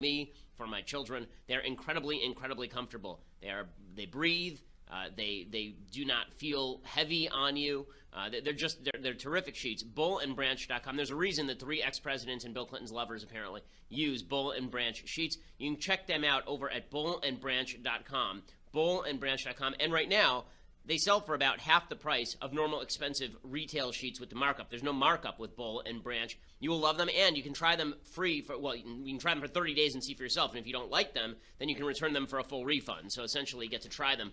me, for my children. They're incredibly, incredibly comfortable. They breathe. They do not feel heavy on you. They're terrific sheets. BullandBranch.com. There's a reason that 3 ex-presidents and Bill Clinton's lovers apparently use Bull and Branch sheets. You can check them out over at BullandBranch.com. BullandBranch.com. And right now, they sell for about half the price of normal expensive retail sheets with the markup. There's no markup with Bull and Branch. You will love them, and you can try them free for, well, you can try them for 30 days and see for yourself. And if you don't like them, then you can return them for a full refund. So essentially, you get to try them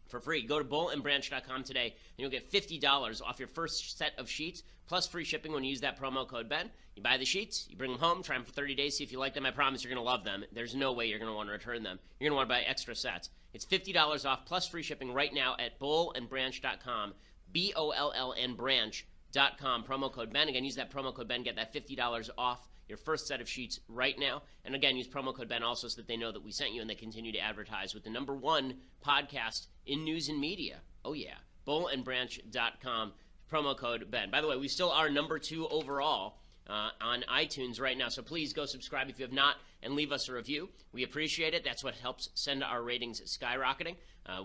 for free. Go to BullandBranch.com today, and you'll get $50 off your first set of sheets, plus free shipping when you use that promo code Ben. You buy the sheets, you bring them home, try them for 30 days, see if you like them. I promise you're going to love them. There's no way you're going to want to return them. You're going to want to buy extra sets. It's $50 off plus free shipping right now at BullandBranch.com, BOLLN branch.com, promo code Ben. Again, use that promo code Ben, get that $50 off your first set of sheets right now. And again, use promo code Ben also so that they know that we sent you and they continue to advertise with the #1 podcast in news and media. Oh, yeah. BullandBranch.com, promo code Ben. By the way, we still are #2 overall on iTunes right now, so please go subscribe if you have not and leave us a review. We appreciate it. That's what helps send our ratings skyrocketing.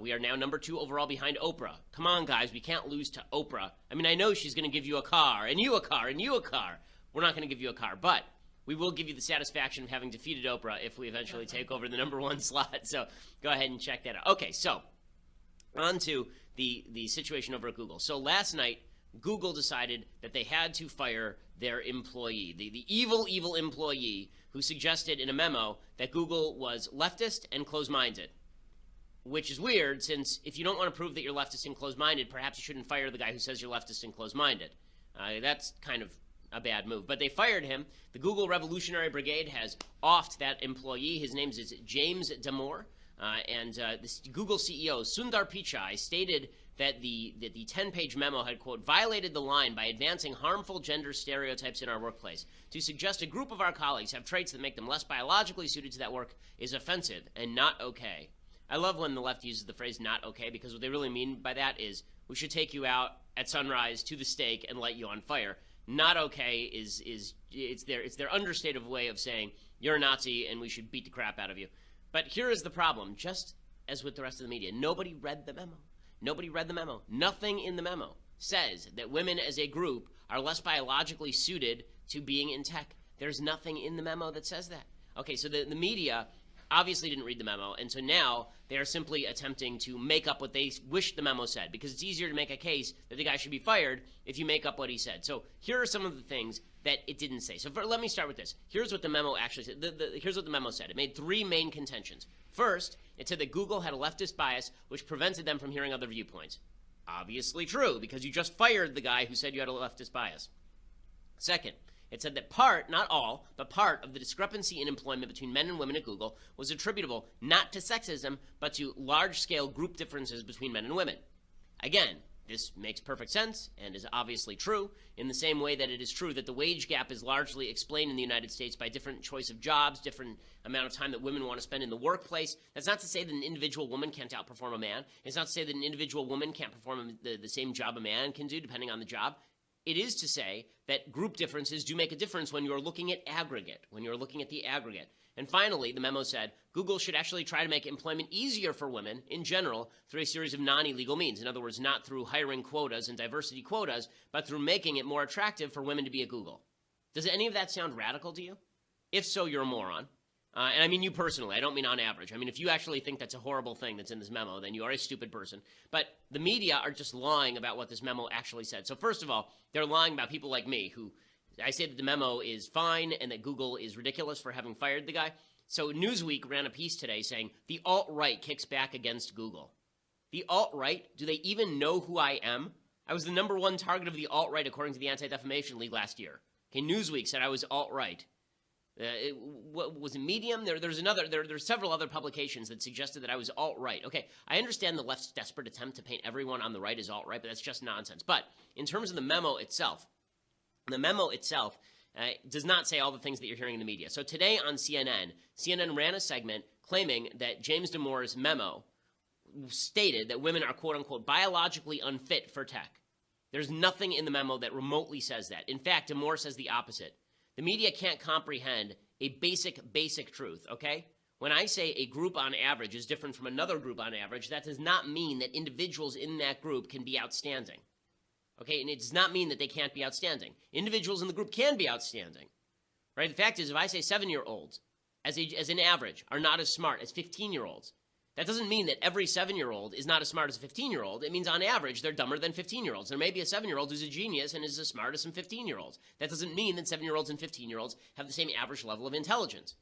We are now #2 overall behind Oprah. Come on, guys. We can't lose to Oprah. I mean, I know she's going to give you a car, and you a car, and you a car. We're not going to give you a car, but we will give you the satisfaction of having defeated Oprah if we eventually take over the #1 slot. So go ahead and check that out. Okay, so on to the situation over at Google. So last night, Google decided that they had to fire their employee, the evil, evil employee who suggested in a memo that Google was leftist and closed-minded, which is weird since if you don't want to prove that you're leftist and closed-minded, perhaps you shouldn't fire the guy who says you're leftist and closed-minded. That's kind of a bad move. But they fired him. The Google Revolutionary Brigade has offed that employee. His name is James Damore. This Google CEO, Sundar Pichai, stated that the 10-page memo had, quote, violated the line by advancing harmful gender stereotypes in our workplace. To suggest a group of our colleagues have traits that make them less biologically suited to that work is offensive and not okay. I love when the left uses the phrase not okay, because what they really mean by that is we should take you out at sunrise to the stake and light you on fire. Not okay is their understated way of saying you're a Nazi and we should beat the crap out of you. But here is the problem. Just as with the rest of the media, nobody read the memo. Nobody read the memo. Nothing in the memo says that women as a group are less biologically suited to being in tech. There's nothing in the memo that says that. Okay, so the media obviously didn't read the memo, and so now they are simply attempting to make up what they wish the memo said, because it's easier to make a case that the guy should be fired if you make up what he said. So here are some of the things that it didn't say. So let me start with this. Here's what the memo actually said. Here's what the memo said. It made 3 main contentions. First, it said that Google had a leftist bias which prevented them from hearing other viewpoints. Obviously true, because you just fired the guy who said you had a leftist bias. Second, it said that part, not all, but part of the discrepancy in employment between men and women at Google was attributable not to sexism, but to large-scale group differences between men and women. Again, this makes perfect sense and is obviously true, in the same way that it is true that the wage gap is largely explained in the United States by different choice of jobs, different amount of time that women want to spend in the workplace. That's not to say that an individual woman can't outperform a man. It's not to say that an individual woman can't perform the same job a man can do, depending on the job. It is to say that group differences do make a difference when you're looking at aggregate, when you're looking at the aggregate. And finally, the memo said, Google should actually try to make employment easier for women in general through a series of non-illegal means. In other words, not through hiring quotas and diversity quotas, but through making it more attractive for women to be at Google. Does any of that sound radical to you? If so, you're a moron. And I mean you personally. I don't mean on average. I mean, if you actually think that's a horrible thing that's in this memo, then you are a stupid person. But the media are just lying about what this memo actually said. So first of all, they're lying about people like me who I say that the memo is fine and that Google is ridiculous for having fired the guy. So Newsweek ran a piece today saying the alt-right kicks back against Google. The alt-right? Do they even know who I am? I was the #1 target of the alt-right according to the Anti-Defamation League last year. Okay, Newsweek said I was alt-right. Was it Medium? There's several other publications that suggested that I was alt-right. Okay, I understand the left's desperate attempt to paint everyone on the right as alt-right, but that's just nonsense. But in terms of the memo itself does not say all the things that you're hearing in the media. So today on CNN ran a segment claiming that James Damore's memo stated that women are quote-unquote biologically unfit for tech. There's nothing in the memo that remotely says that. In fact, Damore says the opposite. The media can't comprehend a basic truth, okay? When I say a group on average is different from another group on average, that does not mean that individuals in that group can be outstanding. Okay, and it does not mean that they can't be outstanding. Individuals in the group can be outstanding, right? The fact is, if I say 7-year-olds as an average are not as smart as 15-year-olds, that doesn't mean that every 7-year-old is not as smart as a 15-year-old. It means on average they're dumber than 15-year-olds. There may be a 7-year-old who's a genius and is as smart as some 15-year-olds. That doesn't mean that 7-year-olds and 15-year-olds have the same average level of intelligence.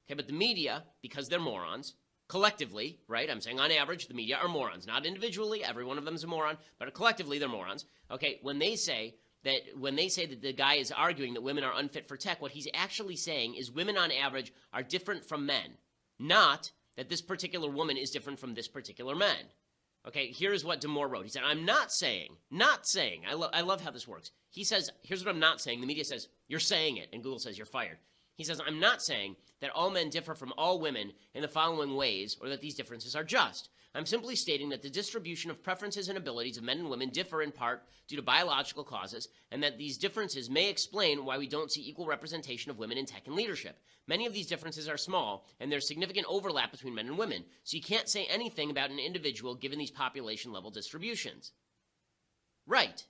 Okay, but the media, because they're morons, collectively, right? I'm saying on average, the media are morons. Not individually, every one of them is a moron, but collectively they're morons. Okay, when they say that the guy is arguing that women are unfit for tech, what he's actually saying is women on average are different from men, not that this particular woman is different from this particular man. Okay, here's what Damore wrote. He said, I'm not saying, I love how this works. He says, here's what I'm not saying. The media says, you're saying it, and Google says you're fired. He says, I'm not saying that all men differ from all women in the following ways or that these differences are just. I'm simply stating that the distribution of preferences and abilities of men and women differ in part due to biological causes, and that these differences may explain why we don't see equal representation of women in tech and leadership. Many of these differences are small, and there's significant overlap between men and women, so you can't say anything about an individual given these population-level distributions. Right.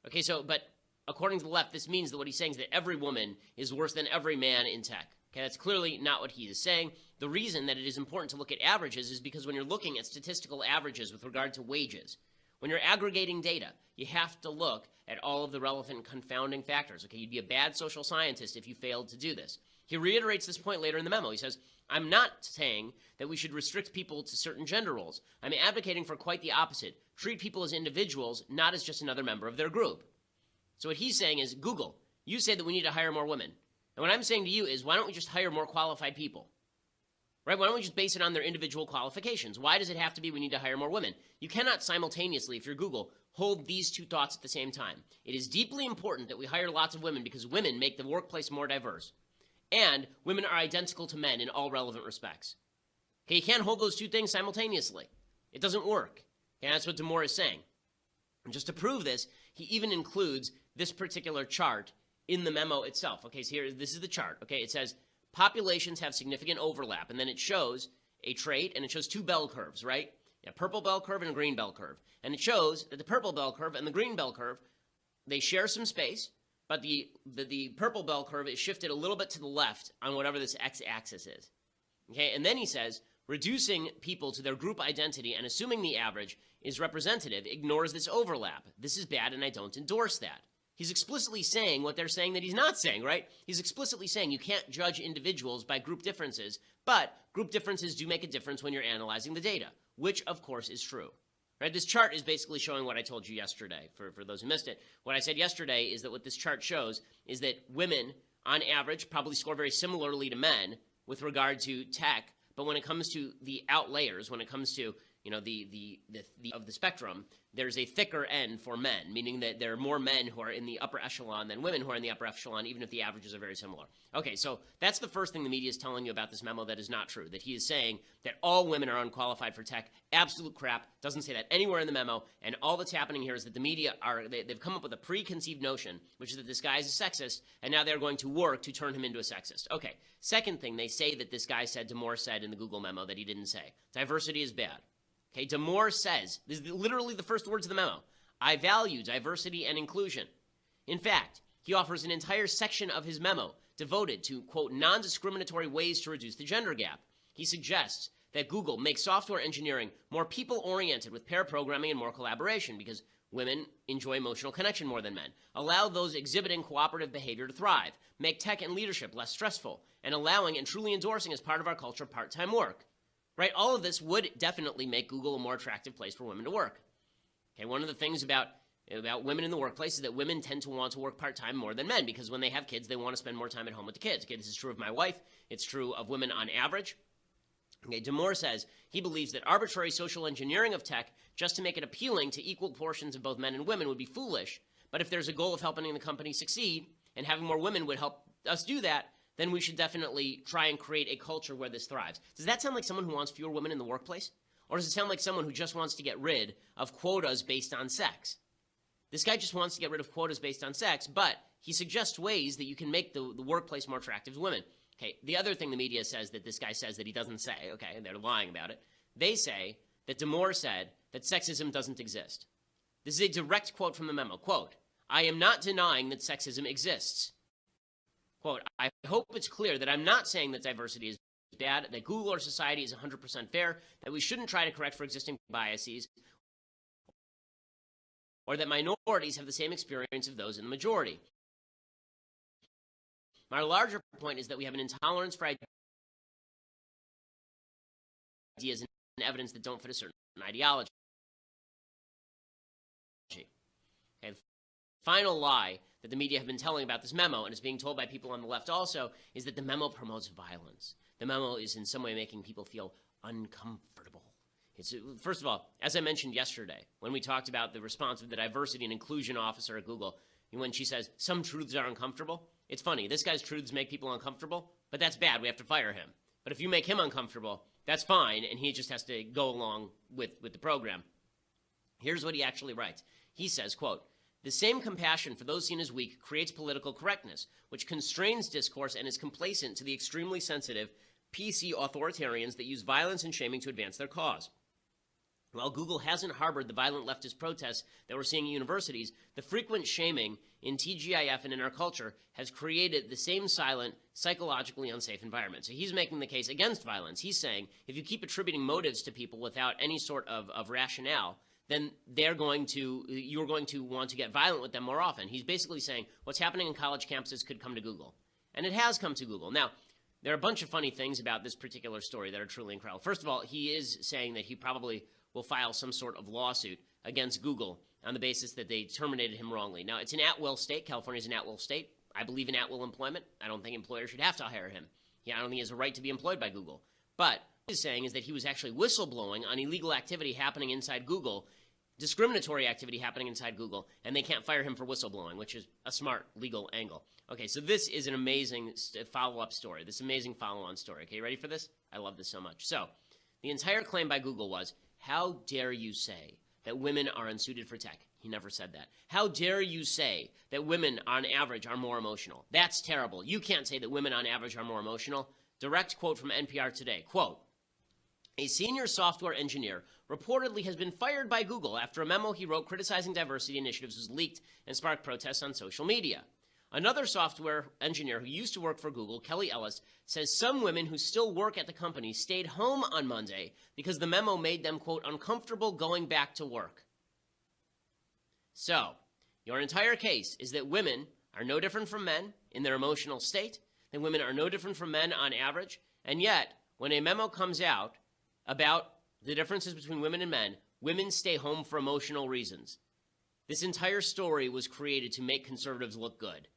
Okay, but according to the left, this means that what he's saying is that every woman is worse than every man in tech. Okay, that's clearly not what he is saying. The reason that it is important to look at averages is because when you're looking at statistical averages with regard to wages, when you're aggregating data, you have to look at all of the relevant confounding factors. Okay, you'd be a bad social scientist if you failed to do this. He reiterates this point later in the memo. He says, I'm not saying that we should restrict people to certain gender roles. I'm advocating for quite the opposite. Treat people as individuals, not as just another member of their group. So what he's saying is, Google, you say that we need to hire more women. And what I'm saying to you is, why don't we just hire more qualified people? Right? Why don't we just base it on their individual qualifications? Why does it have to be we need to hire more women? You cannot simultaneously, if you're Google, hold these two thoughts at the same time. It is deeply important that we hire lots of women because women make the workplace more diverse. And women are identical to men in all relevant respects. Okay, you can't hold those two things simultaneously. It doesn't work. Okay, that's what Damore is saying. And just to prove this, he even includes this particular chart in the memo itself. Okay, so here, this is the chart. Okay, it says populations have significant overlap, and then it shows a trait, and it shows two bell curves, right? A purple bell curve and a green bell curve. And it shows that the purple bell curve and the green bell curve, they share some space, but the purple bell curve is shifted a little bit to the left on whatever this x-axis is. Okay, and then he says, reducing people to their group identity and assuming the average is representative ignores this overlap. This is bad, and I don't endorse that. He's explicitly saying what they're saying that he's not saying, right? He's explicitly saying you can't judge individuals by group differences, but group differences do make a difference when you're analyzing the data, which, of course, is true. Right? This chart is basically showing what I told you yesterday, for those who missed it. What I said yesterday is that what this chart shows is that women, on average, probably score very similarly to men with regard to tech, but when it comes to the outliers, when it comes to the of the spectrum, there's a thicker end for men, meaning that there are more men who are in the upper echelon than women who are in the upper echelon, even if the averages are very similar. Okay, so that's the first thing the media is telling you about this memo that is not true, that he is saying that all women are unqualified for tech. Absolute crap. Doesn't say that anywhere in the memo, and all that's happening here is that the media they've come up with a preconceived notion, which is that this guy is a sexist, and now they're going to work to turn him into a sexist. Okay, second thing they say that this guy said, Damore said in the Google memo that he didn't say. Diversity is bad. Okay, Damore says, this is literally the first words of the memo, I value diversity and inclusion. In fact, he offers an entire section of his memo devoted to, quote, non-discriminatory ways to reduce the gender gap. He suggests that Google make software engineering more people-oriented with pair programming and more collaboration because women enjoy emotional connection more than men. Allow those exhibiting cooperative behavior to thrive. Make tech and leadership less stressful. And allowing and truly endorsing as part of our culture part-time work. Right? All of this would definitely make Google a more attractive place for women to work. Okay, one of the things about women in the workplace is that women tend to want to work part-time more than men because when they have kids, they want to spend more time at home with the kids. Okay, this is true of my wife. It's true of women on average. Okay, Damore says he believes that arbitrary social engineering of tech just to make it appealing to equal portions of both men and women would be foolish. But if there's a goal of helping the company succeed and having more women would help us do that, then we should definitely try and create a culture where this thrives. Does that sound like someone who wants fewer women in the workplace? Or does it sound like someone who just wants to get rid of quotas based on sex? This guy just wants to get rid of quotas based on sex, but he suggests ways that you can make the workplace more attractive to women. Okay, the other thing the media says that this guy says that he doesn't say, okay, and they're lying about it, they say that Damore said that sexism doesn't exist. This is a direct quote from the memo. Quote, "I am not denying that sexism exists." Quote, "I hope it's clear that I'm not saying that diversity is bad, that Google or society is 100% fair, that we shouldn't try to correct for existing biases, or that minorities have the same experience of those in the majority. My larger point is that we have an intolerance for ideas and evidence that don't fit a certain ideology." Okay, the final lie that the media have been telling about this memo, and is being told by people on the left also, is that the memo promotes violence. The memo is in some way making people feel uncomfortable. First of all, as I mentioned yesterday, when we talked about the response of the diversity and inclusion officer at Google, when she says, some truths are uncomfortable, it's funny. This guy's truths make people uncomfortable, but that's bad. We have to fire him. But if you make him uncomfortable, that's fine, and he just has to go along with the program. Here's what he actually writes. He says, quote, "The same compassion for those seen as weak creates political correctness, which constrains discourse and is complacent to the extremely sensitive PC authoritarians that use violence and shaming to advance their cause. While Google hasn't harbored the violent leftist protests that we're seeing at universities, the frequent shaming in TGIF and in our culture has created the same silent, psychologically unsafe environment." So he's making the case against violence. He's saying if you keep attributing motives to people without any sort of rationale, then you're going to want to get violent with them more often. He's basically saying what's happening in college campuses could come to Google. And it has come to Google. Now, there are a bunch of funny things about this particular story that are truly incredible. First of all, he is saying that he probably will file some sort of lawsuit against Google on the basis that they terminated him wrongly. Now, it's an at-will state. California is an at-will state. I believe in at-will employment. I don't think employers should have to hire him. I don't think he has a right to be employed by Google. But what he's saying is that he was actually whistleblowing on illegal activity happening inside Google, discriminatory activity happening inside Google, and they can't fire him for whistleblowing, which is a smart legal angle. Okay, so this is an amazing follow-up story, this amazing follow-on story. Okay, you ready for this? I love this so much. So, the entire claim by Google was, how dare you say that women are unsuited for tech? He never said that. How dare you say that women on average are more emotional? That's terrible. You can't say that women on average are more emotional. Direct quote from NPR Today. Quote, "A senior software engineer reportedly has been fired by Google after a memo he wrote criticizing diversity initiatives was leaked and sparked protests on social media. Another software engineer who used to work for Google, Kelly Ellis, says some women who still work at the company stayed home on Monday because the memo made them, quote, uncomfortable going back to work." So, your entire case is that women are no different from men in their emotional state, that women are no different from men on average, and yet, when a memo comes out about the differences between women and men, women stay home for emotional reasons. This entire story was created to make conservatives look good.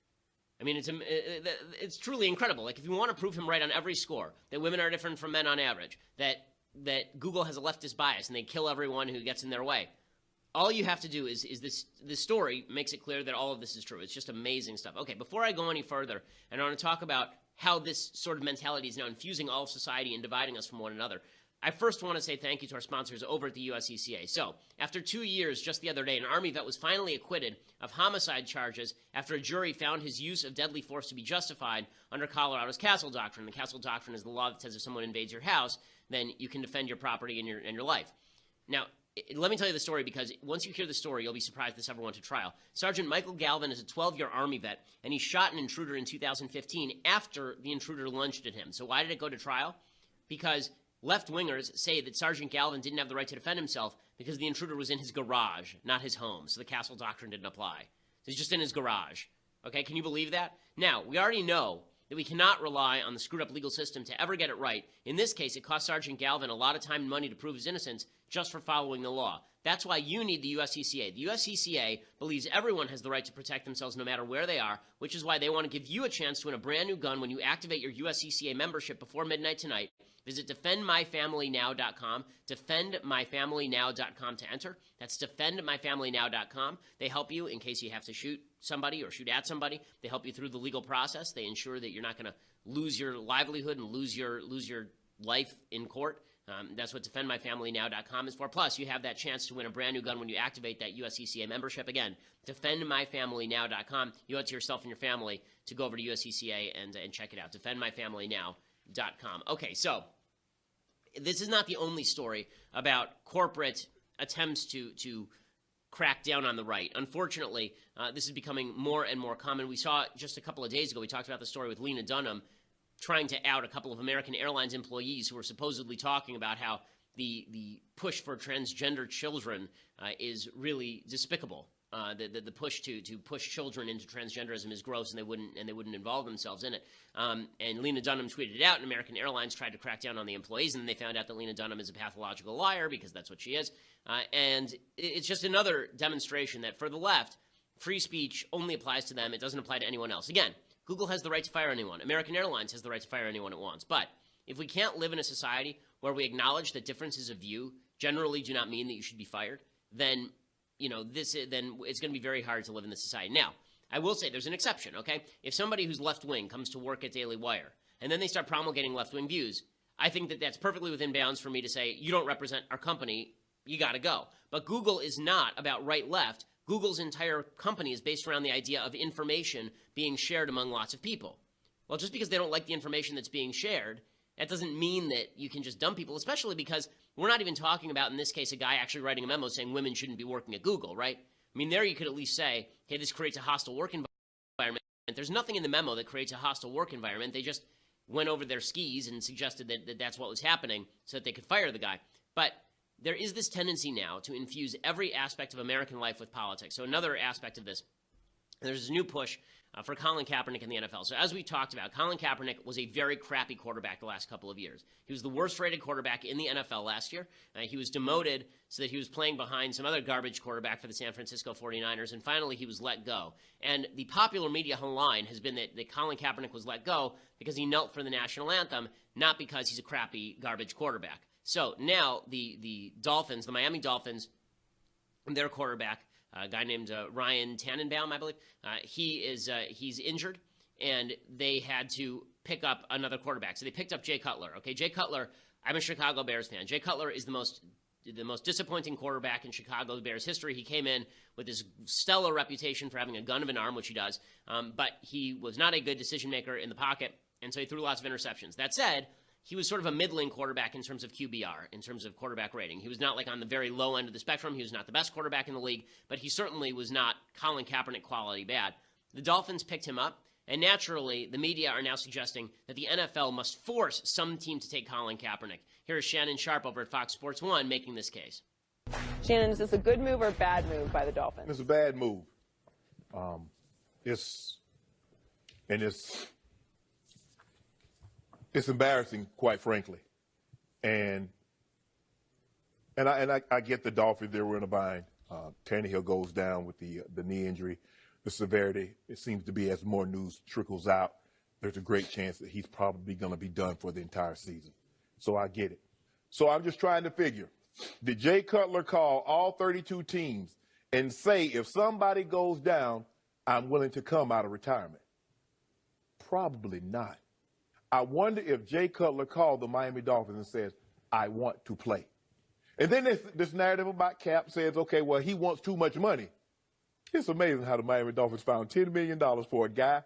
I mean, it's truly incredible. Like, if you want to prove him right on every score, that women are different from men on average, that Google has a leftist bias and they kill everyone who gets in their way, all you have to do is this story makes it clear that all of this is true. It's just amazing stuff. Okay, before I go any further, and I want to talk about how this sort of mentality is now infusing all of society and dividing us from one another, I first want to say thank you to our sponsors over at the USCCA. So, after 2 years, just the other day, an Army vet was finally acquitted of homicide charges after a jury found his use of deadly force to be justified under Colorado's Castle Doctrine. The Castle Doctrine is the law that says if someone invades your house, then you can defend your property and your life. Now, let me tell you the story, because once you hear the story, you'll be surprised this ever went to trial. Sergeant Michael Galvin is a 12-year Army vet, and he shot an intruder in 2015 after the intruder lunged at him. So why did it go to trial? Because left-wingers say that Sergeant Galvin didn't have the right to defend himself because the intruder was in his garage, not his home, so the Castle Doctrine didn't apply. So he's just in his garage. Okay, can you believe that? Now, we already know that we cannot rely on the screwed-up legal system to ever get it right. In this case, it cost Sergeant Galvin a lot of time and money to prove his innocence just for following the law. That's why you need the USCCA. The USCCA believes everyone has the right to protect themselves no matter where they are, which is why they want to give you a chance to win a brand new gun when you activate your USCCA membership before midnight tonight. Visit defendmyfamilynow.com, defendmyfamilynow.com to enter. That's defendmyfamilynow.com. They help you in case you have to shoot somebody or shoot at somebody. They help you through the legal process. They ensure that you're not going to lose your livelihood and lose your life in court. That's what DefendMyFamilyNow.com is for. Plus, you have that chance to win a brand new gun when you activate that USCCA membership. Again, DefendMyFamilyNow.com. You owe it to yourself and your family to go over to USCCA and check it out. DefendMyFamilyNow.com. Okay, so this is not the only story about corporate attempts to crack down on the right. Unfortunately, this is becoming more and more common. We saw just a couple of days ago, we talked about the story with Lena Dunham trying to out a couple of American Airlines employees who were supposedly talking about how the push for transgender children is really despicable. The push to push children into transgenderism is gross, and they wouldn't involve themselves in it. And Lena Dunham tweeted it out, and American Airlines tried to crack down on the employees, and they found out that Lena Dunham is a pathological liar because that's what she is. And it's just another demonstration that for the left, free speech only applies to them. It doesn't apply to anyone else. Again, Google has the right to fire anyone. American Airlines has the right to fire anyone it wants. But if we can't live in a society where we acknowledge that differences of view generally do not mean that you should be fired, then then it's going to be very hard to live in this society. Now, I will say there's an exception, okay? If somebody who's left-wing comes to work at Daily Wire and then they start promulgating left-wing views, I think that that's perfectly within bounds for me to say, you don't represent our company, you got to go. But Google is not about right-left. Google's entire company is based around the idea of information being shared among lots of people. Well, just because they don't like the information that's being shared, that doesn't mean that you can just dump people, especially because we're not even talking about, in this case, a guy actually writing a memo saying women shouldn't be working at Google, right? I mean, there you could at least say, hey, this creates a hostile work environment. There's nothing in the memo that creates a hostile work environment. They just went over their skis and suggested that that's what was happening so that they could fire the guy. But there is this tendency now to infuse every aspect of American life with politics. So another aspect of this, there's this new push for Colin Kaepernick in the NFL. So as we talked about, Colin Kaepernick was a very crappy quarterback the last couple of years. He was the worst-rated quarterback in the NFL last year. He was demoted so that he was playing behind some other garbage quarterback for the San Francisco 49ers, and finally he was let go. And the popular media line has been that Colin Kaepernick was let go because he knelt for the national anthem, not because he's a crappy garbage quarterback. So now the Dolphins, the Miami Dolphins, their quarterback, a guy named Ryan Tannenbaum, I believe, he's injured, and they had to pick up another quarterback. So they picked up Jay Cutler. Okay, Jay Cutler, I'm a Chicago Bears fan. Jay Cutler is the most disappointing quarterback in Chicago Bears history. He came in with this stellar reputation for having a gun of an arm, which he does, but he was not a good decision maker in the pocket, and so he threw lots of interceptions. That said, he was sort of a middling quarterback in terms of QBR, in terms of quarterback rating. He was not like on the very low end of the spectrum. He was not the best quarterback in the league, but he certainly was not Colin Kaepernick quality bad. The Dolphins picked him up, and naturally, the media are now suggesting that the NFL must force some team to take Colin Kaepernick. Here is Shannon Sharp over at Fox Sports 1 making this case. Shannon, is this a good move or a bad move by the Dolphins? It's a bad move. It's embarrassing, quite frankly, and I get the Dolphins. They were in a bind. Tannehill goes down with the knee injury, the severity. It seems to be as more news trickles out, there's a great chance that he's probably going to be done for the entire season. So I get it. So I'm just trying to figure: did Jay Cutler call all 32 teams and say, if somebody goes down, I'm willing to come out of retirement? Probably not. I wonder if Jay Cutler called the Miami Dolphins and says, I want to play. And then this narrative about Cap says, okay, well, he wants too much money. It's amazing how the Miami Dolphins found $10 million for a guy,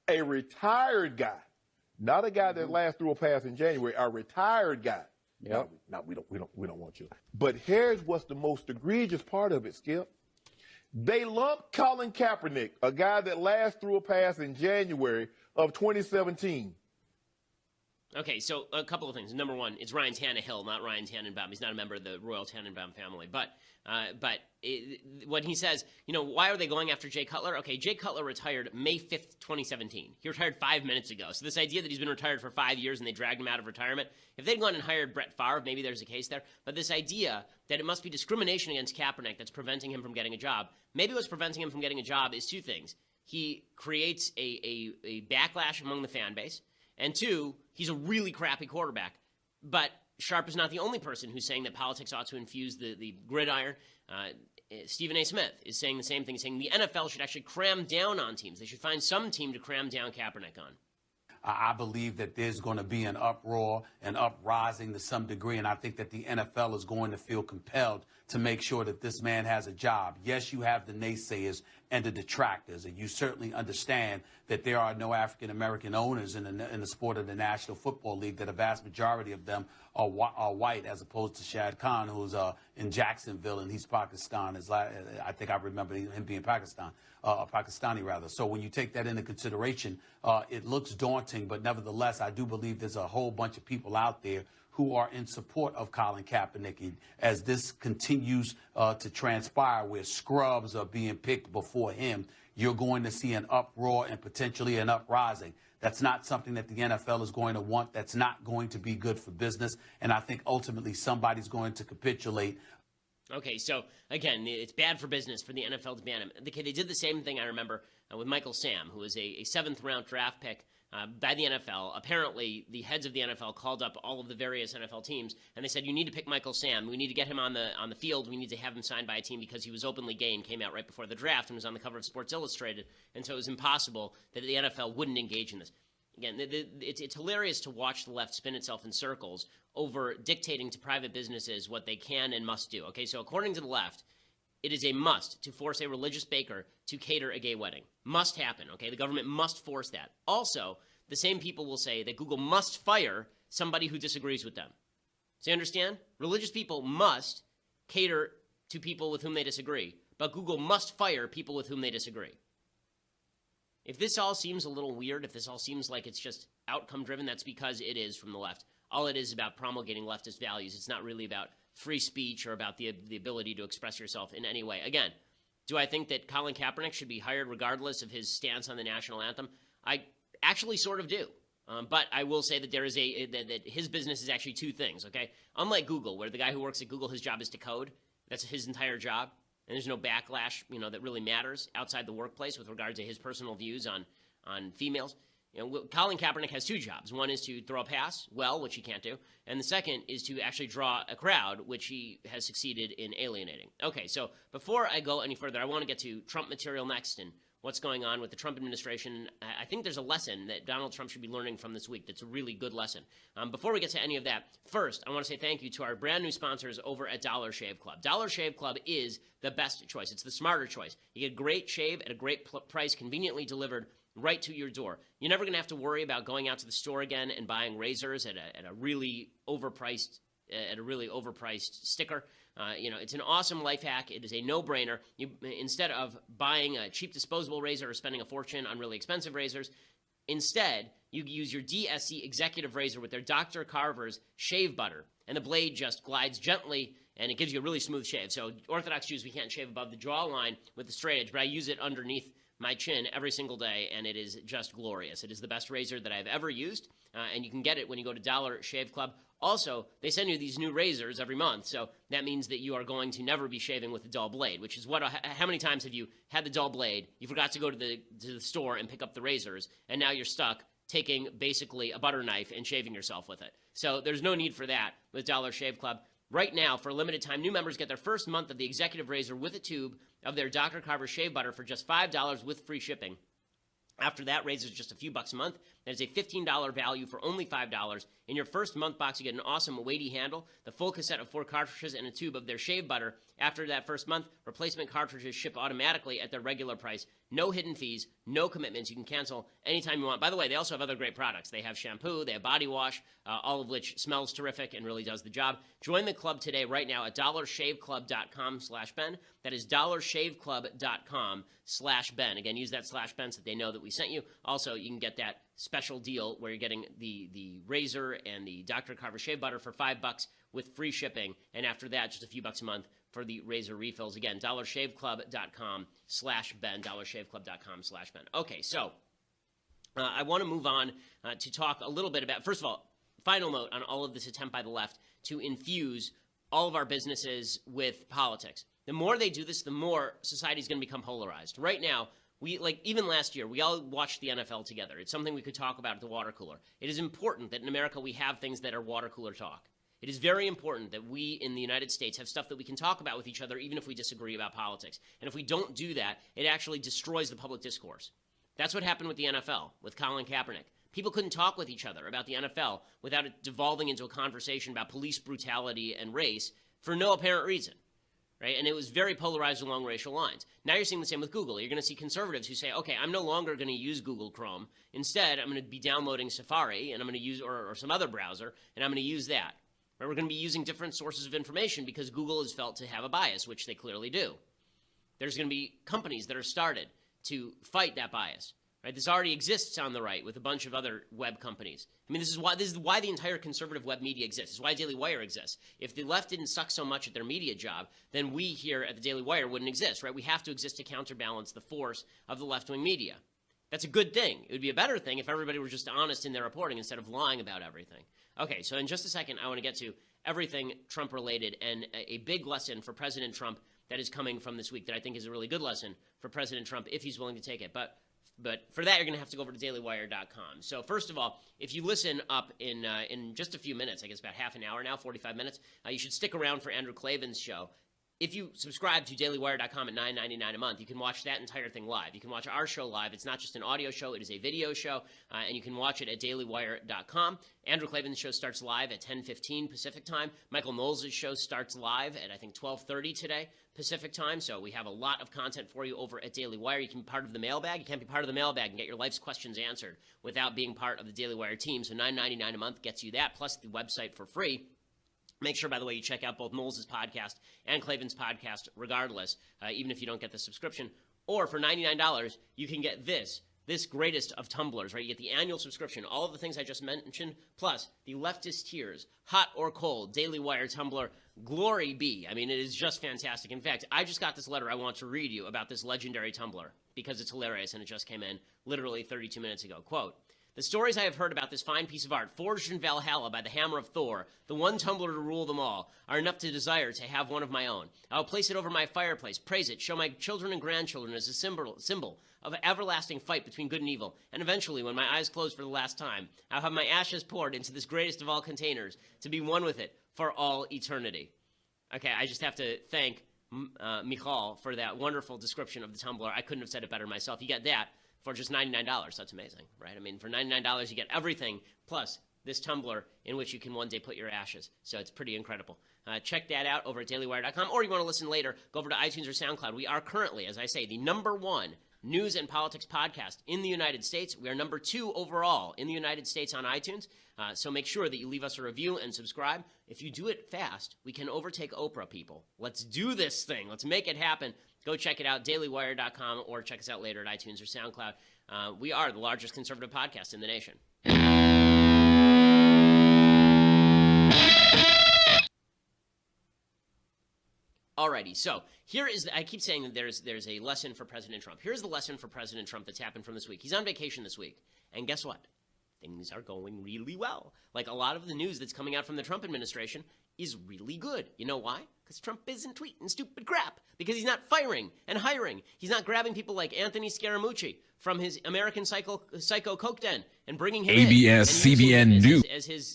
a retired guy, not a guy that last threw a pass in January, a retired guy. Yep. No, we don't want you. But here's what's the most egregious part of it, Skip. They lumped Colin Kaepernick, a guy that last threw a pass in January of 2017. Okay, so a couple of things. Number one, it's Ryan Tannehill, not Ryan Tannenbaum. He's not a member of the Royal Tannenbaum family. But when he says, why are they going after Jay Cutler? Okay, Jay Cutler retired May 5th, 2017. He retired 5 minutes ago. So this idea that he's been retired for 5 years and they dragged him out of retirement, if they'd gone and hired Brett Favre, maybe there's a case there. But this idea that it must be discrimination against Kaepernick that's preventing him from getting a job, maybe what's preventing him from getting a job is two things. He creates a backlash among the fan base. And two, he's a really crappy quarterback. But Sharp is not the only person who's saying that politics ought to infuse the gridiron. Stephen A. Smith is saying the same thing, saying the NFL should actually cram down on teams. They should find some team to cram down Kaepernick on. I believe that there's going to be an uproar, an uprising to some degree, and I think that the NFL is going to feel compelled to make sure that this man has a job. Yes, you have the naysayers and the detractors, and you certainly understand that there are no African-American owners in the sport of the National Football League, that a vast majority of them are white, as opposed to Shad Khan, who's in Jacksonville, and he's Pakistan. I think I remember him being Pakistani rather. So when you take that into consideration, it looks daunting, but nevertheless, I do believe there's a whole bunch of people out there who are in support of Colin Kaepernick. As this continues to transpire, where scrubs are being picked before him, you're going to see an uproar and potentially an uprising. That's not something that the NFL is going to want. That's not going to be good for business. And I think ultimately somebody's going to capitulate. Okay, so again, it's bad for business for the NFL to ban him. Okay, they did the same thing, I remember, with Michael Sam, who was a seventh-round draft pick by the NFL. Apparently, the heads of the NFL called up all of the various NFL teams, and they said, you need to pick Michael Sam. We need to get him on the field. We need to have him signed by a team because he was openly gay and came out right before the draft and was on the cover of Sports Illustrated. And so it was impossible that the NFL wouldn't engage in this. Again, it's hilarious to watch the left spin itself in circles over dictating to private businesses what they can and must do. Okay, so according to the left, it is a must to force a religious baker to cater a gay wedding. Must happen, okay? The government must force that. Also, the same people will say that Google must fire somebody who disagrees with them. So you understand? Religious people must cater to people with whom they disagree, but Google must fire people with whom they disagree. If this all seems a little weird, if this all seems like it's just outcome-driven, that's because it is from the left. All it is about promulgating leftist values. It's not really about free speech or about the ability to express yourself in any way. Again, do I think that Colin Kaepernick should be hired regardless of his stance on the national anthem? I actually sort of do. But I will say that there is that his business is actually two things, okay? Unlike Google, where the guy who works at Google, his job is to code. That's his entire job. And there's no backlash, that really matters outside the workplace with regard to his personal views on females. Colin Kaepernick has two jobs. One is to throw a pass well, which he can't do, and the second is to actually draw a crowd, which he has succeeded in alienating. Okay, so before I go any further, I want to get to Trump material next and what's going on with the Trump administration. I think there's a lesson that Donald Trump should be learning from this week that's a really good lesson. Before we get to any of that, first, I want to say thank you to our brand new sponsors over at Dollar Shave Club. Dollar Shave Club is the best choice. It's the smarter choice. You get a great shave at a great price, conveniently delivered right to your door. You're never going to have to worry about going out to the store again and buying razors at a really overpriced sticker. It's an awesome life hack. It is a no-brainer. Instead of buying a cheap disposable razor or spending a fortune on really expensive razors, instead, you use your DSC executive razor with their Dr. Carver's shave butter, and the blade just glides gently, and it gives you a really smooth shave. So Orthodox Jews, we can't shave above the jawline with the straight edge, but I use it underneath my chin every single day, and it is just glorious. It is the best razor that I've ever used, and you can get it when you go to Dollar Shave Club. Also, they send you these new razors every month, so that means that you are going to never be shaving with a dull blade, which is how many times have you had the dull blade, you forgot to go to the store and pick up the razors, and now you're stuck taking basically a butter knife and shaving yourself with it. So there's no need for that with Dollar Shave Club. Right now, for a limited time, new members get their first month of the executive razor with a tube of their Dr. Carver shave butter for just $5 with free shipping. After that, razor is just a few bucks a month. That is a $15 value for only $5. In your first month box, you get an awesome weighty handle, the full cassette of 4 cartridges, and a tube of their shave butter. After that first month, replacement cartridges ship automatically at their regular price. No hidden fees, no commitments. You can cancel anytime you want. By the way, they also have other great products. They have shampoo, they have body wash, all of which smells terrific and really does the job. Join the club today right now at dollarshaveclub.com/Ben. That is dollarshaveclub.com/Ben. Again, use that /Ben so that they know that we sent you. Also, you can get that special deal where you're getting the razor and the Dr. Carver shave butter for $5 with free shipping, and after that, just a few bucks a month for the razor refills. Again, dollarshaveclub.com/Ben, dollarshaveclub.com/Ben. Okay, so I want to move on to talk a little bit about, first of all, final note on all of this attempt by the left to infuse all of our businesses with politics. The more they do this, the more society is going to become polarized. Right now, even last year, we all watched the NFL together. It's something we could talk about at the water cooler. It is important that in America we have things that are water cooler talk. It is very important that we in the United States have stuff that we can talk about with each other even if we disagree about politics. And if we don't do that, it actually destroys the public discourse. That's what happened with the NFL, with Colin Kaepernick. People couldn't talk with each other about the NFL without it devolving into a conversation about police brutality and race for no apparent reason, right? And it was very polarized along racial lines. Now you're seeing the same with Google. You're going to see conservatives who say, okay, I'm no longer going to use Google Chrome. Instead, I'm going to be downloading Safari, and I'm going to use, or some other browser, and I'm going to use that. Right? We're going to be using different sources of information because Google is felt to have a bias, which they clearly do. There's going to be companies that are started to fight that bias. Right? This already exists on the right with a bunch of other web companies. I mean, this is why the entire conservative web media exists. This is why Daily Wire exists. If the left didn't suck so much at their media job, then we here at the Daily Wire wouldn't exist, right? We have to exist to counterbalance the force of the left-wing media. That's a good thing. It would be a better thing if everybody were just honest in their reporting instead of lying about everything. Okay, so in just a second, I want to get to everything Trump-related and a big lesson for President Trump that is coming from this week that I think is a really good lesson for President Trump if he's willing to take it. But for that, you're going to have to go over to dailywire.com. So first of all, if you listen up in just a few minutes, I guess about half an hour now, 45 minutes, you should stick around for Andrew Klavan's show. If you subscribe to dailywire.com at $9.99 a month, you can watch that entire thing live. You can watch our show live. It's not just an audio show. It is a video show, and you can watch it at dailywire.com. Andrew Klavan's show starts live at 10:15 Pacific time. Michael Knowles' show starts live at, I think, 12:30 today Pacific time. So we have a lot of content for you over at Daily Wire. You can be part of the mailbag. You can't be part of the mailbag and get your life's questions answered without being part of the Daily Wire team. So $9.99 a month gets you that, plus the website for free. Make sure, by the way, you check out both Knowles' podcast and Klavan's podcast regardless, even if you don't get the subscription. Or for $99, you can get this greatest of tumblers, right? You get the annual subscription, all of the things I just mentioned, plus the leftist tiers, hot or cold, Daily Wire tumbler, glory be. I mean, it is just fantastic. In fact, I just got this letter I want to read you about this legendary tumbler because it's hilarious and it just came in literally 32 minutes ago. Quote, "The stories I have heard about this fine piece of art, forged in Valhalla by the hammer of Thor, the one tumbler to rule them all, are enough to desire to have one of my own. I will place it over my fireplace, praise it, show my children and grandchildren as a symbol of an everlasting fight between good and evil, and eventually, when my eyes close for the last time, I'll have my ashes poured into this greatest of all containers to be one with it for all eternity." Okay, I just have to thank Michal for that wonderful description of the tumbler. I couldn't have said it better myself. You get that for just $99. That's amazing, right? I mean, for $99, you get everything plus this tumbler in which you can one day put your ashes. So it's pretty incredible. Check that out over at dailywire.com, or you want to listen later, go over to iTunes or SoundCloud. We are currently, as I say, the #1 news and politics podcast in the United States. We are #2 overall in the United States on iTunes. So make sure that you leave us a review and subscribe. If you do it fast, we can overtake Oprah, people. Let's do this thing. Let's make it happen. Go check it out, dailywire.com, or check us out later at iTunes or SoundCloud. We are the largest conservative podcast in the nation. Alrighty, so here is, I keep saying that there's a lesson for President Trump. Here's the lesson for President Trump that's happened from this week. He's on vacation this week, and guess what? Things are going really well. Like a lot of the news that's coming out from the Trump administration is really good. You know why? Because Trump isn't tweeting stupid crap. Because he's not firing and hiring. He's not grabbing people like Anthony Scaramucci from his American Psycho Coke Den and bringing him ABS-CBN News. as his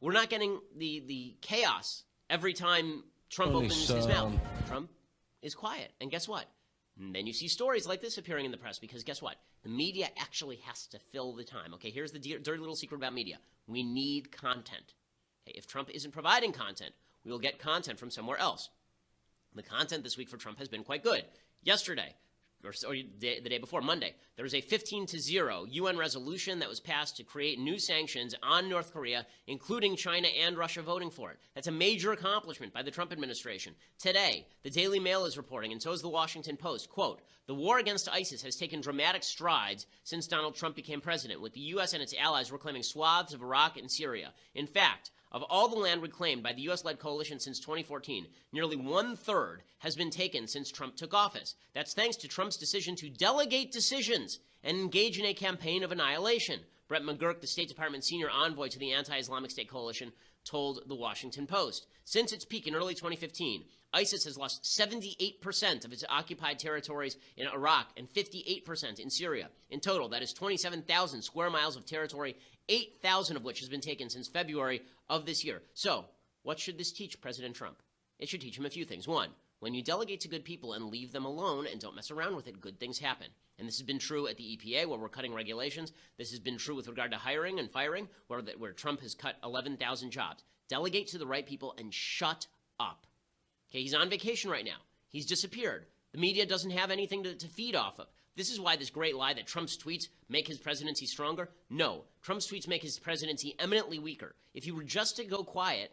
we're not getting the chaos every time Trump opens his mouth. Trump is quiet. And guess what? And then you see stories like this appearing in the press because guess what? The media actually has to fill the time. Okay, here's the dirty little secret about media. We need content. Okay, if Trump isn't providing content, we will get content from somewhere else. The content this week for Trump has been quite good. Yesterday, or the day before, Monday, there was a 15-0 UN resolution that was passed to create new sanctions on North Korea, including China and Russia voting for it. That's a major accomplishment by the Trump administration. Today, the Daily Mail is reporting, and so is the Washington Post, quote, "The war against ISIS has taken dramatic strides since Donald Trump became president, with the U.S. and its allies reclaiming swaths of Iraq and Syria. In fact, of all the land reclaimed by the U.S.-led coalition since 2014, nearly 1/3 has been taken since Trump took office. That's thanks to Trump's decision to delegate decisions and engage in a campaign of annihilation," Brett McGurk, the State Department senior envoy to the anti-Islamic State coalition, told the Washington Post. Since its peak in early 2015, ISIS has lost 78% of its occupied territories in Iraq and 58% in Syria. In total, that is 27,000 square miles of territory, 8,000 of which has been taken since February of this year. So, what should this teach President Trump? It should teach him a few things. One, When you delegate to good people and leave them alone and don't mess around with it, good things happen. And this has been true at the EPA, where we're cutting regulations. This has been true with regard to hiring and firing, where Trump has cut 11,000 jobs. Delegate to the right people and shut up. Okay, he's on vacation right now. He's disappeared. The media doesn't have anything to feed off of. This is why this great lie that Trump's tweets make his presidency stronger. No, Trump's tweets make his presidency eminently weaker. If he were just to go quiet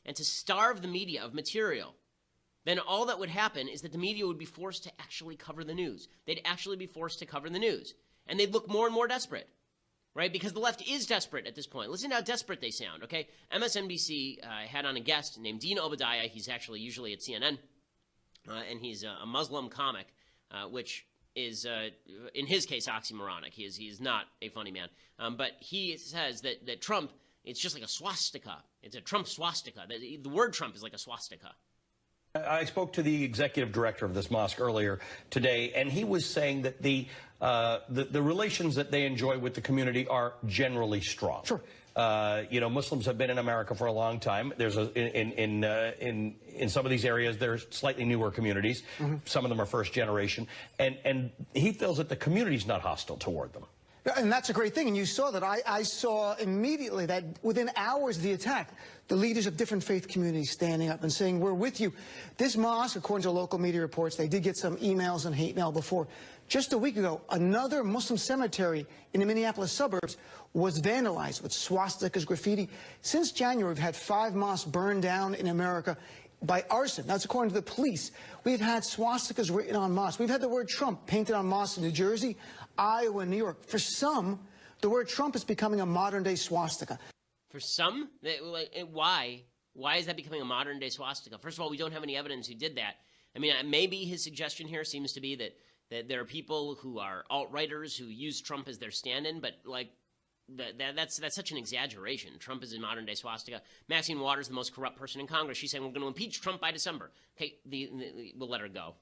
and to starve the media of material, then all that would happen is that the media would be forced to actually cover the news. They'd actually be forced to cover the news. And they'd look more and more desperate, right? Because the left is desperate at this point. Listen to how desperate they sound, okay? MSNBC had on a guest named Dean Obadiah. He's actually usually at CNN, and he's a Muslim comic, which is, in his case, oxymoronic. He is not a funny man. But he says that Trump, it's just like a swastika. It's a Trump swastika. The word Trump is like a swastika. I spoke to the executive director of this mosque earlier today, and he was saying that the relations that they enjoy with the community are generally strong. Sure. Muslims have been in America for a long time. There's in some of these areas, there's slightly newer communities. Mm-hmm. Some of them are first generation, and he feels that the community's not hostile toward them. And that's a great thing. And you saw that. I saw immediately that within hours of the attack, the leaders of different faith communities standing up and saying, we're with you. This mosque, according to local media reports, they did get some emails and hate mail before. Just a week ago, another Muslim cemetery in the Minneapolis suburbs was vandalized with swastikas, graffiti. Since January, we've had 5 mosques burned down in America by arson. That's according to the police. We've had swastikas written on mosques. We've had the word Trump painted on mosques in New Jersey, Iowa, and New York. For some, the word Trump is becoming a modern-day swastika. For some? Why? Why is that becoming a modern-day swastika? First of all, we don't have any evidence who did that. I mean, maybe his suggestion here seems to be that there are people who are alt-righters who use Trump as their stand-in, but, like, that's such an exaggeration. Trump is a modern-day swastika. Maxine Waters, the most corrupt person in Congress, she's saying we're going to impeach Trump by December. Okay, we'll let her go.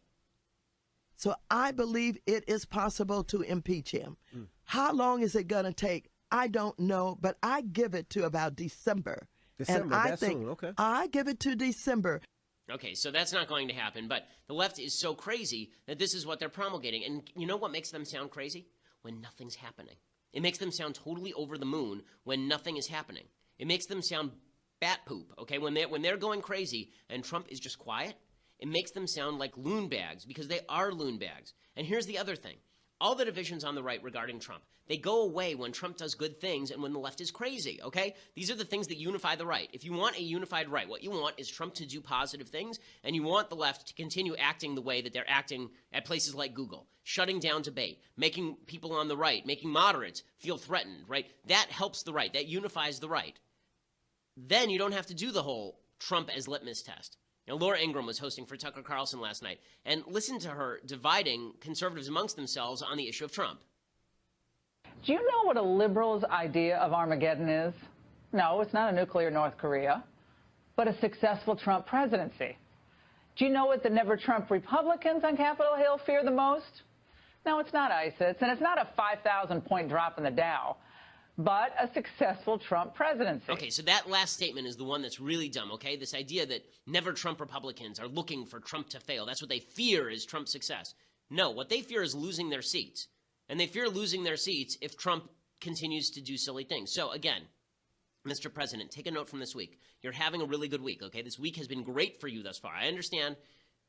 So I believe it is possible to impeach him. How long is it going to take? I don't know, but I give it to about December. December, and I that's think soon. Okay. I give it to December. Okay, so that's not going to happen, but the left is so crazy that this is what they're promulgating. And you know what makes them sound crazy? When nothing's happening. It makes them sound totally over the moon when nothing is happening. It makes them sound bat poop, okay? When they're going crazy and Trump is just quiet, it makes them sound like loon bags, because they are loon bags. And here's the other thing. All the divisions on the right regarding Trump, they go away when Trump does good things and when the left is crazy, okay? These are the things that unify the right. If you want a unified right, what you want is Trump to do positive things, and you want the left to continue acting the way that they're acting at places like Google, shutting down debate, making people on the right, making moderates feel threatened, right? That helps the right. That unifies the right. Then you don't have to do the whole Trump as litmus test. Now, Laura Ingraham was hosting for Tucker Carlson last night, and listen to her dividing conservatives amongst themselves on the issue of Trump. Do you know what a liberal's idea of Armageddon is? No, it's not a nuclear North Korea, but a successful Trump presidency. Do you know what the never-Trump Republicans on Capitol Hill fear the most? No, it's not ISIS, and it's not a 5,000-point drop in the Dow, but a successful Trump presidency. Okay, so that last statement is the one that's really dumb, okay? This idea that never-Trump Republicans are looking for Trump to fail. That's what they fear is Trump's success. No, what they fear is losing their seats. And they fear losing their seats if Trump continues to do silly things. So, again, Mr. President, take a note from this week. You're having a really good week, okay? This week has been great for you thus far. I understand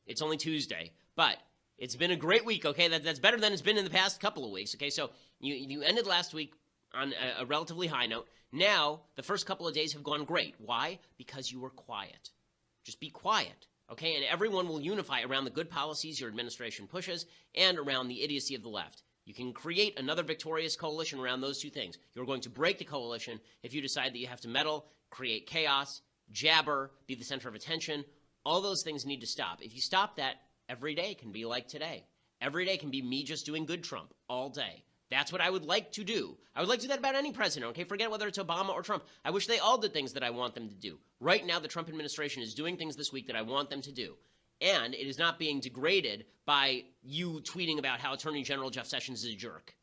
it's only Tuesday, but it's been a great week, okay? That's better than it's been in the past couple of weeks, okay? So you ended last week on a relatively high note. Now, the first couple of days have gone great. Why? Because you were quiet. Just be quiet, okay? And everyone will unify around the good policies your administration pushes and around the idiocy of the left. You can create another victorious coalition around those two things. You're going to break the coalition if you decide that you have to meddle, create chaos, jabber, be the center of attention. All those things need to stop. If you stop that, every day can be like today. Every day can be me just doing good Trump all day. That's what I would like to do. I would like to do that about any president, okay? Forget whether it's Obama or Trump. I wish they all did things that I want them to do. Right now, the Trump administration is doing things this week that I want them to do. And it is not being degraded by you tweeting about how Attorney General Jeff Sessions is a jerk,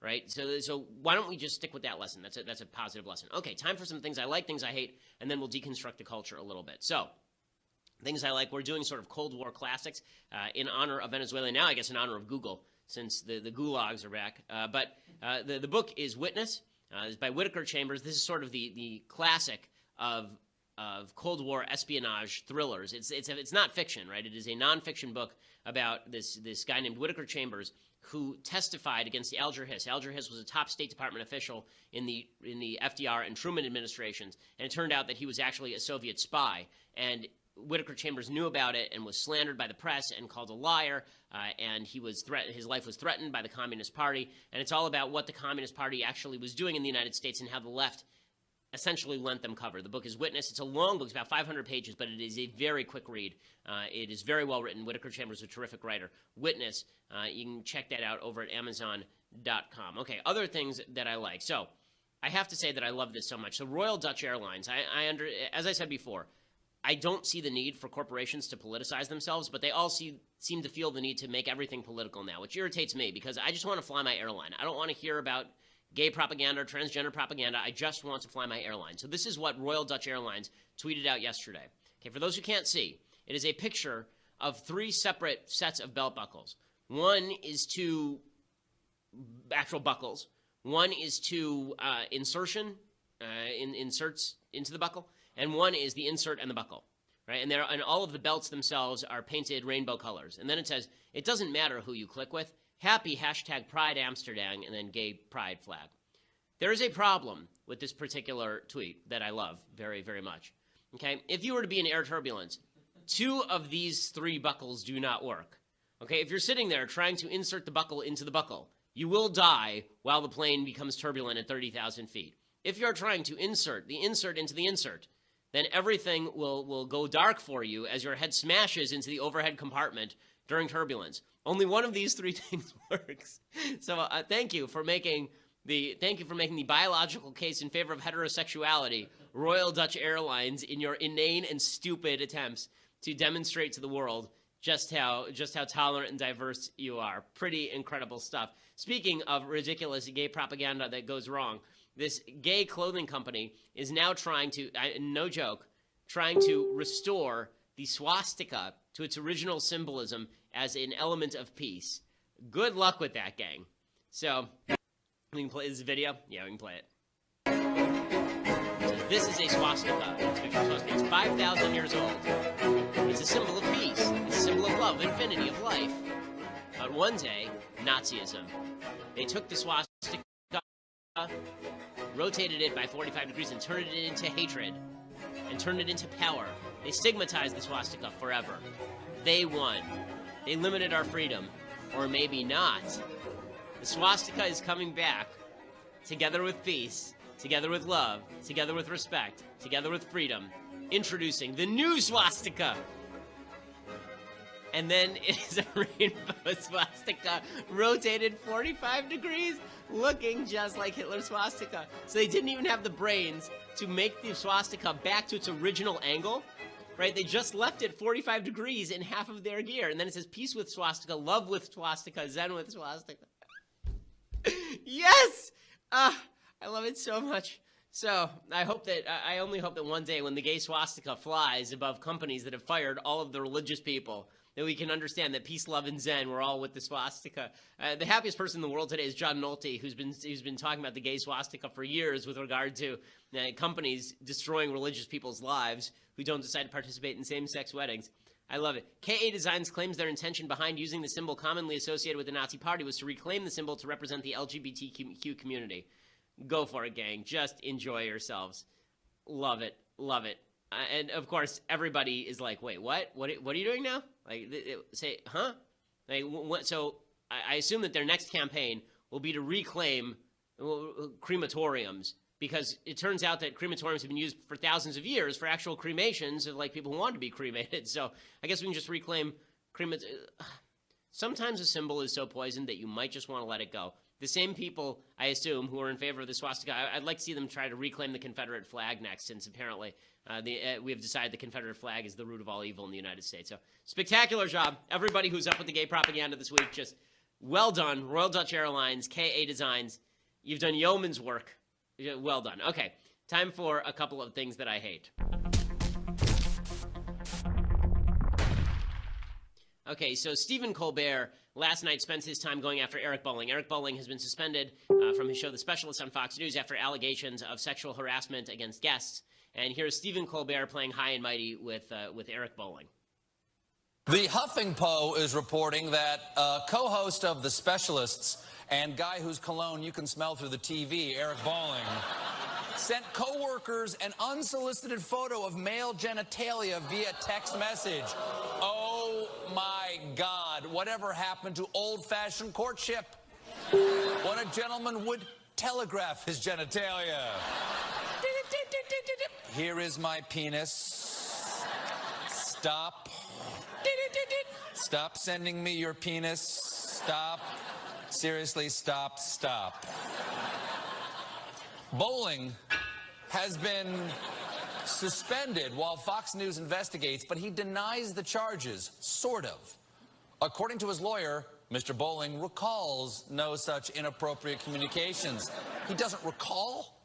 right? So why don't we just stick with that lesson? That's a positive lesson. Okay, time for some things I like, things I hate, and then we'll deconstruct the culture a little bit. So things I like. We're doing sort of Cold War classics in honor of Venezuela. Now, I guess in honor of Google, since the gulags are back. But the book is Witness. It's by Whittaker Chambers. This is sort of the classic of Cold War espionage thrillers. It's not fiction, right? It is a nonfiction book about this guy named Whittaker Chambers who testified against the Alger Hiss. Alger Hiss was a top State Department official in the FDR and Truman administrations, and it turned out that he was actually a Soviet spy. And Whittaker Chambers knew about it and was slandered by the press and called a liar, and his life was threatened by the Communist Party. And it's all about what the Communist Party actually was doing in the United States and how the left essentially lent them cover. The book is Witness. It's a long book. It's about 500 pages, but it is a very quick read. It is very well written. Whittaker Chambers is a terrific writer. Witness, you can check that out over at Amazon.com. Okay, other things that I like. So I have to say that I love this so much. So Royal Dutch Airlines, as I said before, I don't see the need for corporations to politicize themselves, but they all seem to feel the need to make everything political now, which irritates me because I just want to fly my airline. I don't want to hear about gay propaganda or transgender propaganda. I just want to fly my airline. So this is what Royal Dutch Airlines tweeted out yesterday. Okay, for those who can't see, it is a picture of 3 separate sets of belt buckles. One is to actual buckles. One is to inserts into the buckle, and one is the insert and the buckle. Right? And all of the belts themselves are painted rainbow colors. And then it says, it doesn't matter who you click with. Happy #Pride Amsterdam, and then gay pride flag. There is a problem with this particular tweet that I love very, very much. Okay, if you were to be in air turbulence, 2 of these 3 buckles do not work. Okay, if you're sitting there trying to insert the buckle into the buckle, you will die while the plane becomes turbulent at 30,000 feet. If you're trying to insert the insert into the insert, then everything will go dark for you as your head smashes into the overhead compartment during turbulence. Only one of these 3 things works. So thank you for making the biological case in favor of heterosexuality, Royal Dutch Airlines, in your inane and stupid attempts to demonstrate to the world just how tolerant and diverse you are. Pretty incredible stuff. Speaking of ridiculous gay propaganda that goes wrong, this gay clothing company is now trying to, no joke, trying to restore the swastika to its original symbolism as an element of peace. Good luck with that, gang. So, we can play this video? Yeah, we can play it. So this is a swastika. It's 5,000 years old. It's a symbol of peace. It's a symbol of love, infinity, of life. But one day, Nazism. They took the swastika, rotated it by 45 degrees, and turned it into hatred. And turned it into power. They stigmatized the swastika forever. They won. They limited our freedom. Or maybe not. The swastika is coming back, together with peace, together with love, together with respect, together with freedom. Introducing the new swastika. And then it is a rainbow swastika, rotated 45 degrees, looking just like Hitler's swastika. So they didn't even have the brains to make the swastika back to its original angle. Right? They just left it 45 degrees in half of their gear. And then it says peace with swastika, love with swastika, zen with swastika. Yes! I love it so much. So I only hope that one day when the gay swastika flies above companies that have fired all of the religious people, that we can understand that peace, love, and zen, we're all with the swastika. The happiest person in the world today is John Nolte, who's been talking about the gay swastika for years with regard to companies destroying religious people's lives who don't decide to participate in same-sex weddings. I love it. KA Designs claims their intention behind using the symbol commonly associated with the Nazi Party was to reclaim the symbol to represent the LGBTQ community. Go for it, gang. Just enjoy yourselves. Love it. Love it. And, of course, everybody is like, wait, what? What are you doing now? Like, say, huh? Like, so I assume that their next campaign will be to reclaim crematoriums, because it turns out that crematoriums have been used for thousands of years for actual cremations of, like, people who want to be cremated. So I guess we can just reclaim Sometimes a symbol is so poisoned that you might just want to let it go. The same people, I assume, who are in favor of the swastika, I'd like to see them try to reclaim the Confederate flag next, since apparently we have decided the Confederate flag is the root of all evil in the United States. So, spectacular job. Everybody who's up with the gay propaganda this week, just well done. Royal Dutch Airlines, KA Designs, you've done yeoman's work. Well done. Okay, time for a couple of things that I hate. Okay, so Stephen Colbert last night spent his time going after Eric Bolling. Eric Bolling has been suspended from his show The Specialist on Fox News after allegations of sexual harassment against guests. And here's Stephen Colbert playing high and mighty with Eric Bolling. The Huffington is reporting that a co-host of The Specialists and guy whose cologne you can smell through the TV, Eric Bolling, sent co-workers an unsolicited photo of male genitalia via text message. Oh my God, whatever happened to old-fashioned courtship? When a gentleman would telegraph his genitalia. Here is my penis. Stop. Stop sending me your penis. Stop. Seriously, stop. Bolling has been suspended while Fox News investigates, but he denies the charges, sort of. According to his lawyer, Mr. Bolling recalls no such inappropriate communications. He doesn't recall?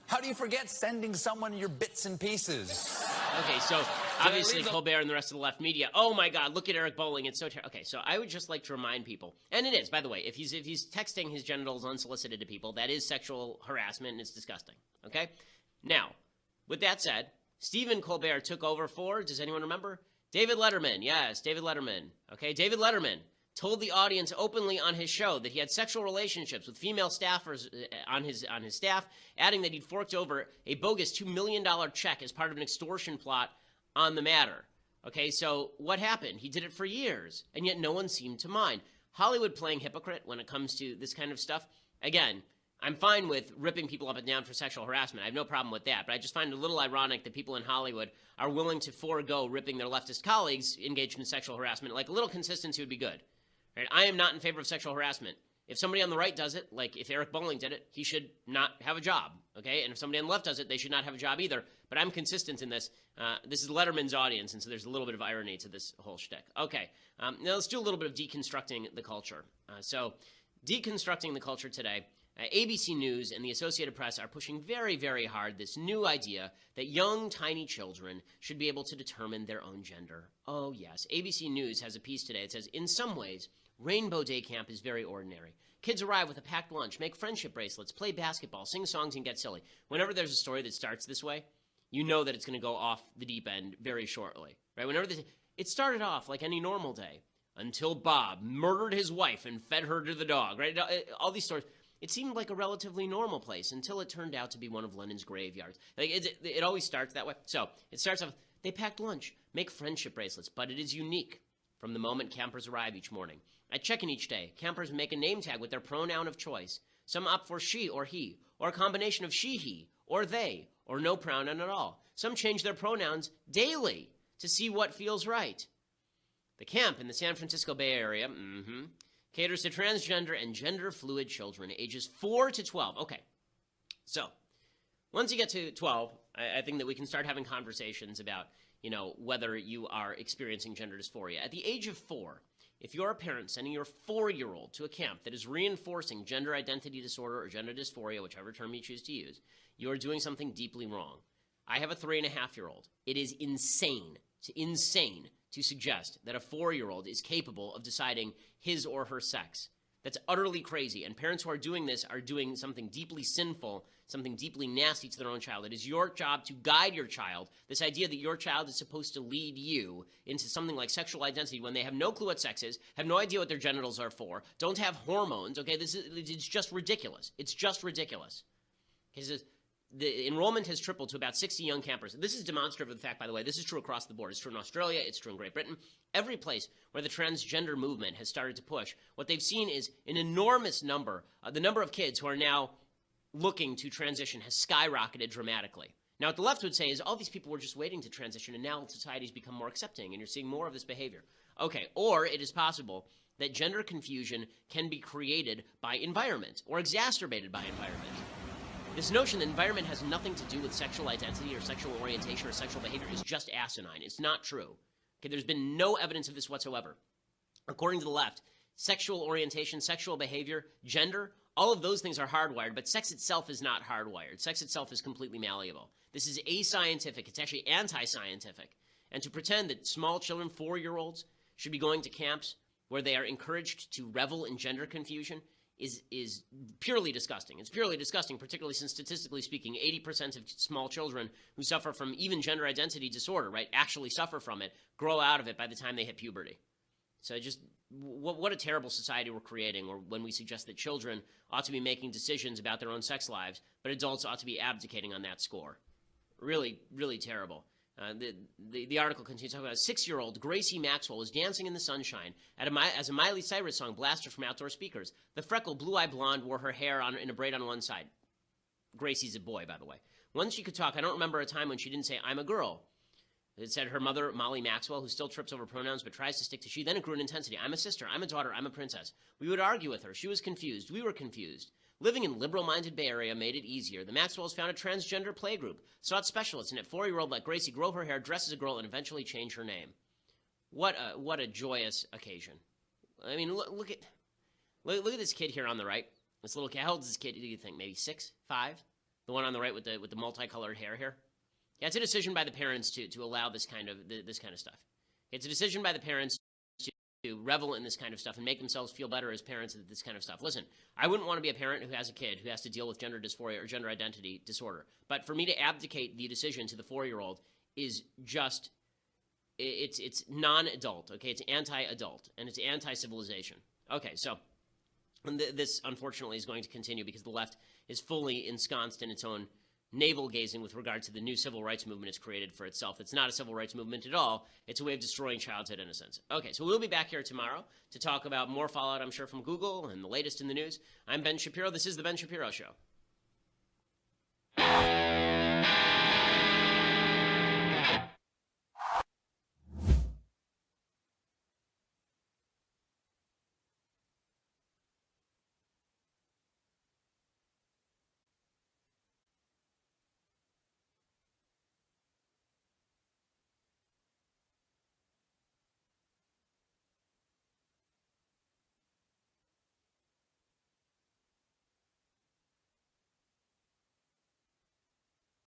How do you forget sending someone your bits and piees? Okay, so obviously Colbert and the rest of the left media, oh my God, look at Eric Bolling, it's so terrible. Okay, so I would just like to remind people, and it is, by the way, if he's texting his genitals unsolicited to people, that is sexual harassment and it's disgusting, okay? Now, with that said, Stephen Colbert took over for, does anyone remember? David Letterman, yes, David Letterman, okay? David Letterman told the audience openly on his show that he had sexual relationships with female staffers on his staff, adding that he'd forked over a bogus $2 million check as part of an extortion plot on the matter. Okay, so what happened? He did it for years, and yet no one seemed to mind. Hollywood playing hypocrite when it comes to this kind of stuff. Again, I'm fine with ripping people up and down for sexual harassment. I have no problem with that, but I just find it a little ironic that people in Hollywood are willing to forego ripping their leftist colleagues engaged in sexual harassment. Like, a little consistency would be good. Right? I am not in favor of sexual harassment. If somebody on the right does it, like if Eric Bolling did it, he should not have a job, okay? And if somebody on the left does it, they should not have a job either. But I'm consistent in this. This is Letterman's audience, and so there's a little bit of irony to this whole shtick. Okay, now let's do a little bit of deconstructing the culture. So deconstructing the culture today, ABC News and the Associated Press are pushing very, very hard this new idea that young, tiny children should be able to determine their own gender. Oh, yes. ABC News has a piece today that says, in some ways, Rainbow Day Camp is very ordinary. Kids arrive with a packed lunch, make friendship bracelets, play basketball, sing songs, and get silly. Whenever there's a story that starts this way, you know that it's going to go off the deep end very shortly. Right? It started off like any normal day until Bob murdered his wife and fed her to the dog. Right? All these stories. It seemed like a relatively normal place until it turned out to be one of Lenin's graveyards. Like it always starts that way. So it starts off, they packed lunch, make friendship bracelets, but it is unique from the moment campers arrive each morning. At check-in each day, campers make a name tag with their pronoun of choice. Some opt for she or he, or a combination of she, he, or they, or no pronoun at all. Some change their pronouns daily to see what feels right. The camp in the San Francisco Bay Area, caters to transgender and gender-fluid children ages 4 to 12. Okay, so once you get to 12, I think that we can start having conversations about, whether you are experiencing gender dysphoria. At the age of 4, if you're a parent sending your 4-year-old to a camp that is reinforcing gender identity disorder or gender dysphoria, whichever term you choose to use, you are doing something deeply wrong. I have a 3.5-year-old. It is insane to suggest that a 4-year-old is capable of deciding his or her sex. That's utterly crazy. And parents who are doing this are doing something deeply sinful, something deeply nasty to their own child. It is your job to guide your child. This idea that your child is supposed to lead you into something like sexual identity when they have no clue what sex is, have no idea what their genitals are for, don't have hormones. Okay, it's just ridiculous. It's just ridiculous. Because the enrollment has tripled to about 60 young campers. This is demonstrative of the fact, by the way, this is true across the board. It's true in Australia. It's true in Great Britain. Every place where the transgender movement has started to push, what they've seen is an enormous number. The number of kids who are now looking to transition has skyrocketed dramatically. Now, what the left would say is all these people were just waiting to transition, and now society's become more accepting, and you're seeing more of this behavior. Okay, or it is possible that gender confusion can be created by environment or exacerbated by environment. This notion that environment has nothing to do with sexual identity or sexual orientation or sexual behavior is just asinine. It's not true. Okay, there's been no evidence of this whatsoever. According to the left, sexual orientation, sexual behavior, gender, all of those things are hardwired, but sex itself is not hardwired. Sex itself is completely malleable. This is ascientific. It's actually anti-scientific. And to pretend that small children, 4-year-olds, should be going to camps where they are encouraged to revel in gender confusion is purely disgusting. It's purely disgusting, particularly since statistically speaking, 80% of small children who suffer from even gender identity disorder, right, actually suffer from it, grow out of it by the time they hit puberty. So just what a terrible society we're creating, or when we suggest that children ought to be making decisions about their own sex lives, but adults ought to be abdicating on that score. Really, really terrible. The article continues to talk about a 6-year-old Gracie Maxwell was dancing in the sunshine as a Miley Cyrus song blasted from outdoor speakers. The freckled, blue-eyed blonde wore her hair in a braid on one side. Gracie's a boy, by the way. Once she could talk, I don't remember a time when she didn't say, "I'm a girl." It said her mother, Molly Maxwell, who still trips over pronouns but tries to stick to she. Then it grew in intensity. "I'm a sister. I'm a daughter. I'm a princess." We would argue with her. She was confused. We were confused. Living in liberal-minded Bay Area made it easier. The Maxwells found a transgender playgroup, sought specialists, and at 4-year-old let Gracie grow her hair, dress as a girl, and eventually change her name. What a joyous occasion. I mean, look at this kid here on the right. This little kid. How old is this kid? Do you think maybe 6, 5? The one on the right with the multicolored hair here. Yeah, it's a decision by the parents to allow this kind of stuff. It's a decision by the parents to revel in this kind of stuff and make themselves feel better as parents of this kind of stuff. Listen, I wouldn't want to be a parent who has a kid who has to deal with gender dysphoria or gender identity disorder. But for me to abdicate the decision to the 4-year-old is just, it's non-adult, okay? It's anti-adult, and it's anti-civilization. Okay, so this, unfortunately, is going to continue because the left is fully ensconced in its own navel-gazing with regard to the new civil rights movement it's created for itself. It's not a civil rights movement at all. It's a way of destroying childhood innocence. Okay, so we'll be back here tomorrow to talk about more fallout, I'm sure, from Google and the latest in the news. I'm Ben Shapiro. This is The Ben Shapiro Show.